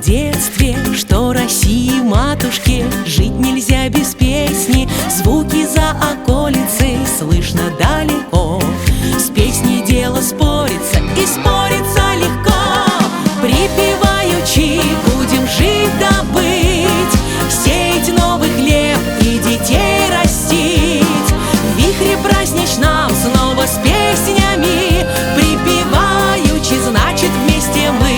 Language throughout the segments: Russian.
детстве, что России матушке жить нельзя без песни. Звуки за околицей слышно далеко. С песней дело спорится, и спорится легко. Припеваючи будем жить да быть, сеять новый хлеб и детей растить. В вихре праздничном снова с песнями, припеваючи, значит вместе мы.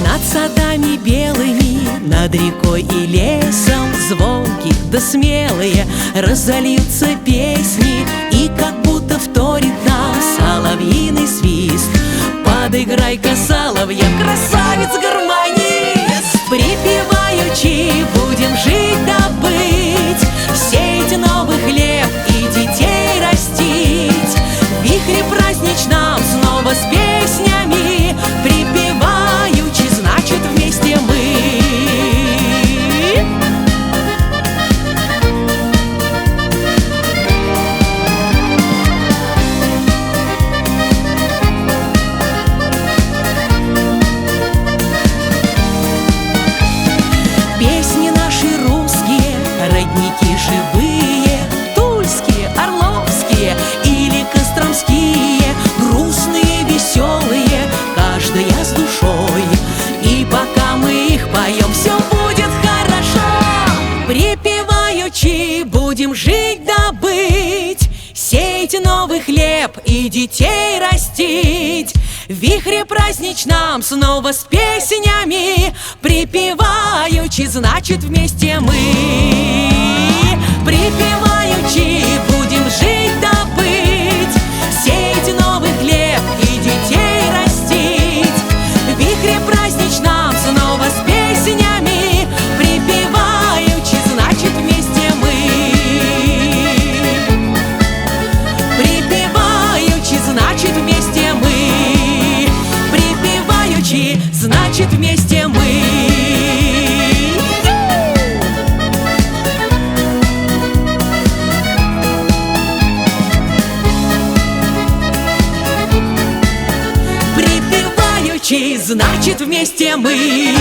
Над садами белыми, над рекой и лесом, звонкие да смелые разольются песни, и как будто вторит нам соловьиный свист. Подыграй-ка, соловьям, красавец, гармонист. Припеваючи будем жить да быть, сеять новый хлеб и детей растить. В вихре праздничном снова с песнями, припеваючи, значит вместе мы. Песни наши русские, родники живые, тульские, орловские или костромские, грустные, веселые, каждая с душой. И пока мы их поем, все будет хорошо. Припеваючи будем жить да быть, сеять новый хлеб и детей растить. В вихре праздничном снова с песнями, припеваючи, значит вместе мы. Припеваючи будем жить да быть, сеять новый хлеб и детей растить. В вихре праздничном снова с песнями, припеваючи, значит вместе мы. Припеваючи, значит вместе мы. Припеваючи, значит вместе мы. Припеваючи, значит вместе мы.